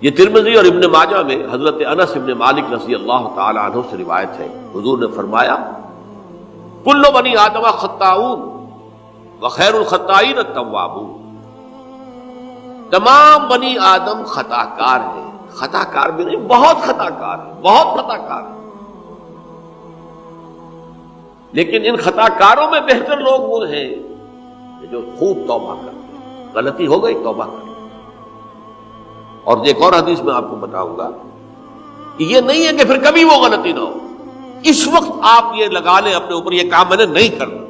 یہ ترمذی اور ابن ماجہ میں حضرت انس ابن مالک رضی اللہ تعالی عنہ سے روایت ہے، حضور نے فرمایا کل بنی آدم خطاؤون وخیر الخطائین التوابون، تمام بنی آدم خطا کار ہیں، خطا کار بھی نہیں، بہت خطا کار ہیں، بہت خطا کار ہیں، لیکن ان خطا کاروں میں بہتر لوگ وہ ہیں جو خوب توبہ کرتے ہیں، غلطی ہو گئی توبہ کرتے ہیں۔ اور ایک اور حدیث میں آپ کو بتاؤں گا کہ یہ نہیں ہے کہ پھر کبھی وہ غلطی نہ ہو، اس وقت آپ یہ لگا لیں اپنے اوپر یہ کام میں نے نہیں کرنا،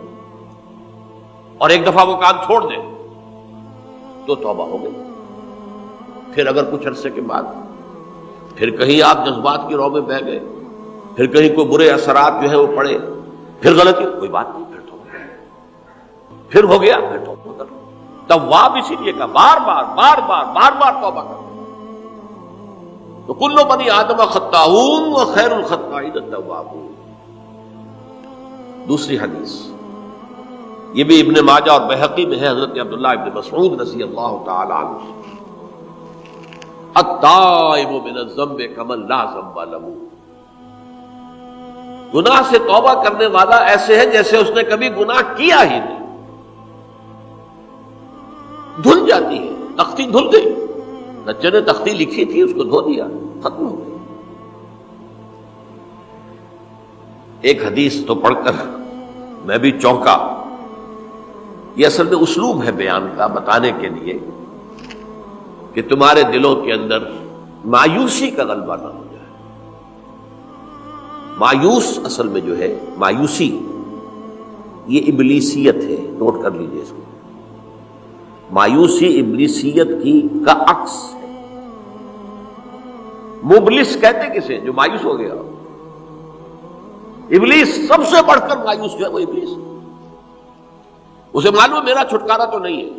اور ایک دفعہ وہ کام چھوڑ دیں تو توبہ ہو گئی۔ پھر اگر کچھ عرصے کے بعد پھر کہیں آپ جذبات کی رو میں بہہ گئے، پھر کہیں کوئی برے اثرات جو ہے وہ پڑے، پھر غلطی، کوئی بات نہیں، پھر توبہ، پھر ہو گیا، پھر توبہ کر۔ تواب اسی لیے کہا بار بار بار بار بار بار توبہ کر۔ تو کل بنی آدم خطاؤون وخیر الخطائین التوابون۔ دوسری حدیث یہ بھی ابن ماجہ اور بہقی میں ہے، حضرت عبداللہ ابن مسعود رضی اللہ تعالی عنہ، التائب من الذنب کمن لا ذنب له، گناہ سے توبہ کرنے والا ایسے ہے جیسے اس نے کبھی گناہ کیا ہی نہیں۔ دھل جاتی ہے، تختی دھل گئی، بچے نے تختی لکھی تھی اس کو دھو دیا، ختم ہو گئی۔ ایک حدیث تو پڑھ کر میں بھی چونکا، یہ اصل میں اسلوب ہے بیان کا، بتانے کے لیے کہ تمہارے دلوں کے اندر مایوسی کا غلبہ نہ ہو جائے۔ مایوس اصل میں جو ہے مایوسی یہ ابلیسیت ہے، نوٹ کر لیجئے اس کو۔ مایوسی ابلیسیت کا عکس ہے۔ مبلس کہتے کسے؟ جو مایوس ہو گیا۔ ابلیس سب سے بڑھ کر مایوس جو ہے وہ ابلیس، اسے معلوم میرا چھٹکارا تو نہیں ہے،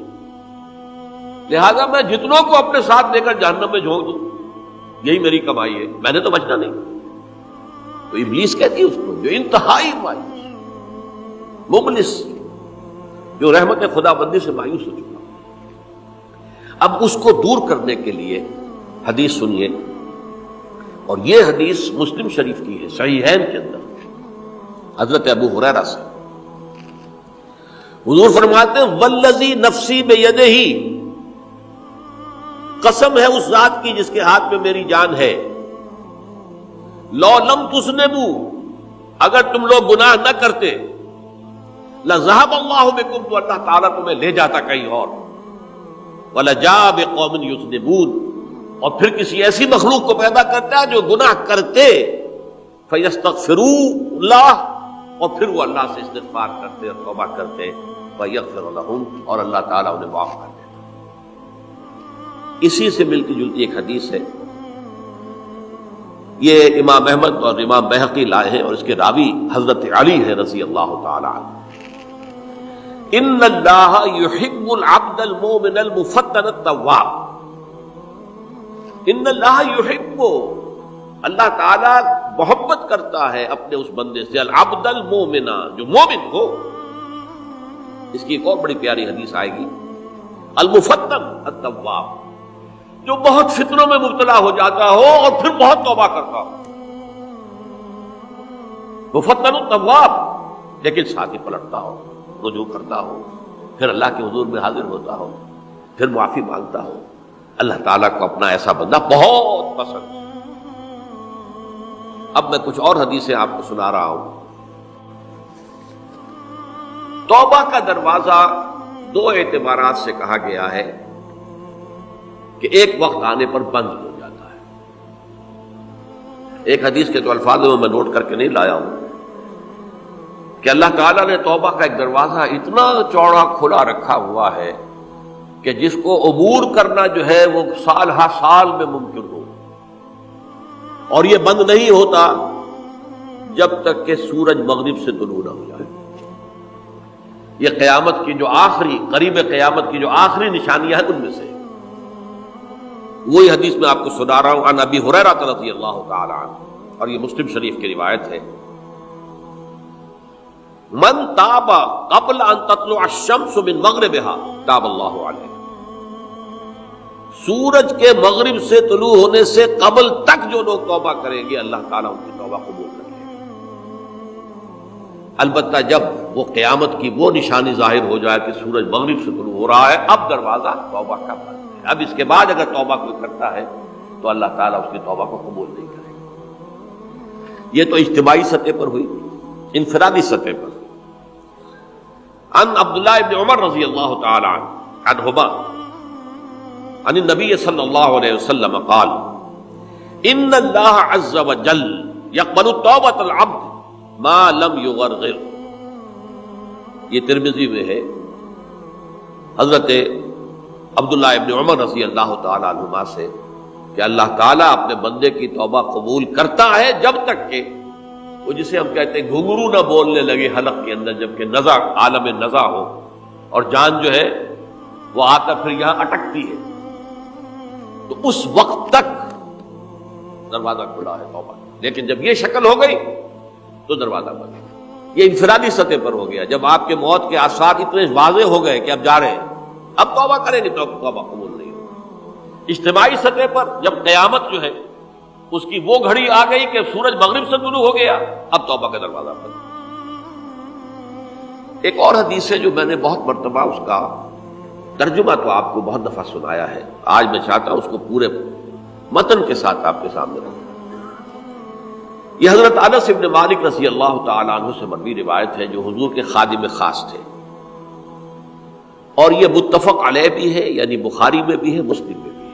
لہذا میں جتنوں کو اپنے ساتھ لے کر جہنم میں جھونک دوں یہی میری کمائی ہے، میں نے تو بچنا نہیں۔ تو ابلیس کہتی ہے اس کو جو انتہائی مایوس، مبلس، جو رحمت خدا بندی سے مایوس ہو چکا۔ اب اس کو دور کرنے کے لیے حدیث سنیے، اور یہ حدیث مسلم شریف کی ہے، صحیحین کے اندر، حضرت ابو ہریرہ سے۔ حضور فرماتے ہیں والذی نفسی بیدہ، قسم ہے اس ذات کی جس کے ہاتھ میں میری جان ہے، لو لم تذنبوا، اگر تم لوگ گناہ نہ کرتے، لذهب اللہ بکم، تو اللہ تعالیٰ تمہیں لے جاتا کہیں اور، وَلَجَاءَ بِقَوْمٍ يُذْنِبُونَ، اور پھر کسی ایسی مخلوق کو پیدا کرتا ہے جو گناہ کرتے، فَيَسْتَغْفِرُوا اللَّهَ، اور پھر وہ اللہ سے استغفار کرتے اور توبہ کرتے، فَيَغْفِرُ لَهُمْ، اور اللہ تعالیٰ انہیں معاف کر دیتا۔ اسی سے ملتی جلتی ایک حدیث ہے، یہ امام احمد اور امام بہقی لائے ہیں، اور اس کے راوی حضرت علی ہے رضی اللہ تعالی عنہ۔ ان اللہ یحب العبد المؤمن المفتن التواب، ان اللہ یحب، اللہ تعالیٰ محبت کرتا ہے اپنے اس بندے سے، العبد المؤمن، جو مومن ہو۔ اس کی ایک اور بڑی پیاری حدیث آئے گی، المفتن التواب، جو بہت فتنوں میں مبتلا ہو جاتا ہو اور پھر بہت توبہ کرتا ہو، مفتن التواب، لیکن ساتھ ہی پلٹتا ہو، رجوع کرتا ہو، پھر اللہ کے حضور میں حاضر ہوتا ہو، پھر معافی مانگتا ہو۔ اللہ تعالیٰ کو اپنا ایسا بندہ بہت پسند ہے۔ اب میں کچھ اور حدیثیں آپ کو سنا رہا ہوں۔ توبہ کا دروازہ دو اعتبارات سے کہا گیا ہے کہ ایک وقت آنے پر بند ہو جاتا ہے۔ ایک حدیث کے تو الفاظ میں نوٹ کر کے نہیں لایا ہوں کہ اللہ تعالیٰ نے توبہ کا ایک دروازہ اتنا چوڑا کھلا رکھا ہوا ہے کہ جس کو عبور کرنا جو ہے وہ سال ہر سال میں ممکن ہو، اور یہ بند نہیں ہوتا جب تک کہ سورج مغرب سے طلوع نہ ہو جائے۔ یہ قیامت کی جو آخری، قریب قیامت کی جو آخری نشانیاں ہیں ان میں سے وہی حدیث میں آپ کو سنا رہا ہوں، عن ابی ہریرہ رضی اللہ تعالی عنہ، اور یہ مسلم شریف کی روایت ہے، من تاب قبل ان تطلع الشمس من مغربها تاب اللہ علیہ، سورج کے مغرب سے طلوع ہونے سے قبل تک جو لوگ توبہ کریں گے اللہ تعالیٰ ان کی توبہ قبول کرے گا۔ البتہ جب وہ قیامت کی وہ نشانی ظاہر ہو جائے کہ سورج مغرب سے طلوع ہو رہا ہے، اب دروازہ توبہ کا بند ہے۔ اب اس کے بعد اگر توبہ کوئی کرتا ہے تو اللہ تعالیٰ اس کی توبہ کو قبول نہیں کرے گا۔ یہ تو اجتماعی سطح پر ہوئی۔ انفرادی سطح پر ان عبداللہ ابن عمر رضی اللہ تعالی عنہما عن النبی صلی اللہ علیہ وسلم قال ان اللہ عز وجل یقبل توبۃ العبد ما لم یغرغر۔ یہ ترمذی میں ہے، حضرت عبداللہ ابن عمر رضی اللہ تعالی عنہما سے کہ اللہ تعالیٰ اپنے بندے کی توبہ قبول کرتا ہے جب تک کہ وہ جسے ہم کہتے ہیں گھنگرو نہ بولنے لگے حلق کے اندر، جبکہ نزع عالم نزع ہو اور جان جو ہے وہ آتا پھر یہاں اٹکتی ہے، تو اس وقت تک دروازہ کھلا ہے توبہ۔ لیکن جب یہ شکل ہو گئی تو دروازہ بند ہے۔ یہ انفرادی سطح پر ہو گیا، جب آپ کے موت کے آثار اتنے واضح ہو گئے کہ اب جا رہے ہیں، اب توبہ کریں گے تو توبہ قبول نہیں ہوگی۔ اجتماعی سطح پر جب قیامت جو ہے اس کی وہ گھڑی آ گئی کہ سورج مغرب سے طلوع ہو گیا، اب توبہ کا دروازہ بند۔ ایک اور حدیث ہے جو میں نے بہت مرتبہ اس کا ترجمہ تو آپ کو بہت دفعہ سنایا ہے، آج میں چاہتا ہوں اس کو پورے متن کے ساتھ آپ کے سامنے رکھوں۔ یہ حضرت انس بن مالک رضی اللہ تعالی عنہ سے مروی روایت ہے جو حضور کے خادم خاص تھے، اور یہ متفق علیہ بھی ہے، یعنی بخاری میں بھی ہے، مسلم میں بھی ہے،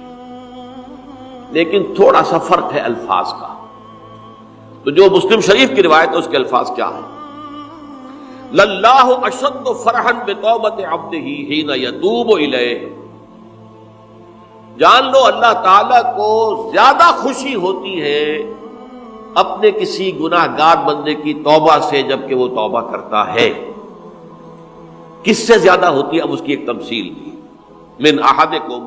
لیکن تھوڑا سا فرق ہے الفاظ کا۔ تو جو مسلم شریف کی روایت ہے اس کے الفاظ کیا ہیں؟ للہ اشد فرحا بتوبۃ عبدہ حین یتوب الیہ۔ جان لو اللہ تعالیٰ کو زیادہ خوشی ہوتی ہے اپنے کسی گناہ گار بندے کی توبہ سے جبکہ وہ توبہ کرتا ہے۔ کس سے زیادہ ہوتی ہے؟ اب اس کی ایک تمثیل دی، من احدکم،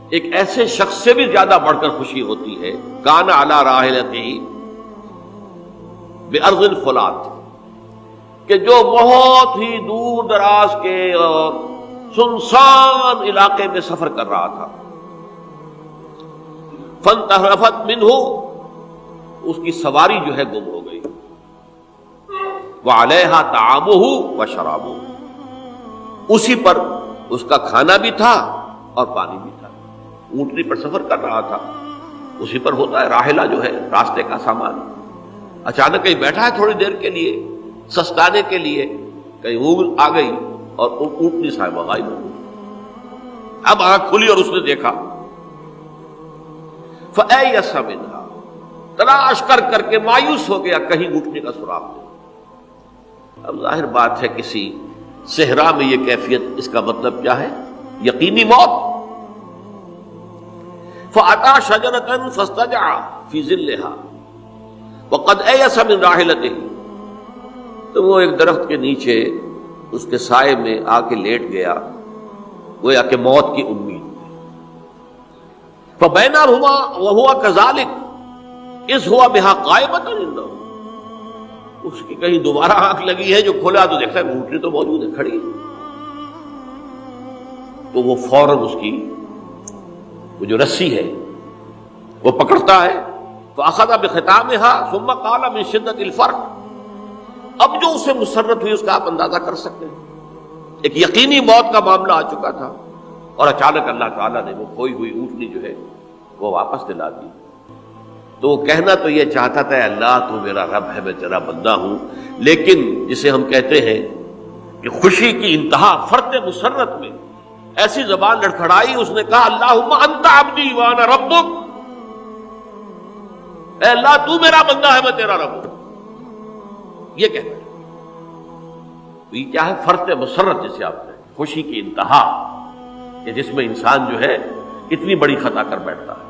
ایک ایسے شخص سے بھی زیادہ بڑھ کر خوشی ہوتی ہے، کان علی راحلتہ بارض الفلات، کہ جو بہت ہی دور دراز کے اور سنسان علاقے میں سفر کر رہا تھا، فانتحرفت منہ، اس کی سواری جو ہے گم ہو گئی، وعلیہا طعامہ وشرابہ، اسی پر اس کا کھانا بھی تھا اور پانی بھی تھا۔ اونٹنی پر سفر کر رہا تھا، اسی پر ہوتا ہے راحلہ جو ہے راستے کا سامان، اچانک کہیں بیٹھا ہے تھوڑی دیر کے لیے سستانے کے لیے، کہیں اونگ آ گئی اور اونٹنی صاحبہ غائب ہو گئی۔ اب آنکھ کھلی اور اس نے دیکھا، فَأَيَّسَ مِنْهَا، تلاش کر کر کے مایوس ہو گیا، کہیں اونٹنی کا سراغ نہیں۔ اب ظاہر بات ہے کسی صحرا میں یہ کیفیت، اس کا مطلب کیا ہے؟ یقینی موت۔ فَأَتَىٰ شَجَرَةً فَاسْتَجَعَ فِي ظِلِّهَا وَقَدْ أَيَسَ مِنْ رَاحِلَتِهِ، تو وہ ایک درخت کے نیچے اس کے سائے میں آ کے لیٹ گیا، گویا کہ موت کی امید۔ فَبَيْنَهُمَا وَهُوَ كَذَلِكَ إِذْ هُوَ بِهَا قَائِمَةٌ عِندَهُ، اس کی کہیں دوبارہ آنکھ لگی ہے، جو کھولا تو دیکھتا ہے اونٹنی تو موجود ہے، کھڑی ہے، تو وہ فوراً اس کی وہ جو رسی ہے وہ پکڑتا ہے، فَأَخَذَ بِخِتَامِهَا ثُمَّ قَالَ مِن شِدَّةِ الْفَرْقِ، اب جو اسے مسرت ہوئی اس کا آپ اندازہ کر سکتے ہیں۔ ایک یقینی موت کا معاملہ آ چکا تھا اور اچانک اللہ تعالیٰ نے وہ کھوئی ہوئی اونٹنی جو ہے وہ واپس دلا دی۔ تو وہ کہنا تو یہ چاہتا تھا، اللہ تو میرا رب ہے، میں تیرا بندہ ہوں، لیکن جسے ہم کہتے ہیں کہ خوشی کی انتہا فرط مسرت میں ایسی زبان لڑکھڑائی، اس نے کہا اللہم انت عبدی وانا ربک، اے اللہ تو میرا بندہ ہے، میں تیرا رب ہوں۔ یہ کہنا ہے، یہ کیا ہے؟ فرط مسرت جسے آپ کہیں، خوشی کی انتہا، کہ جس میں انسان جو ہے اتنی بڑی خطا کر بیٹھتا ہے۔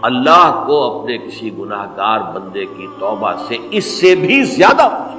اللہ کو اپنے کسی گناہ گار بندے کی توبہ سے اس سے بھی زیادہ خوشی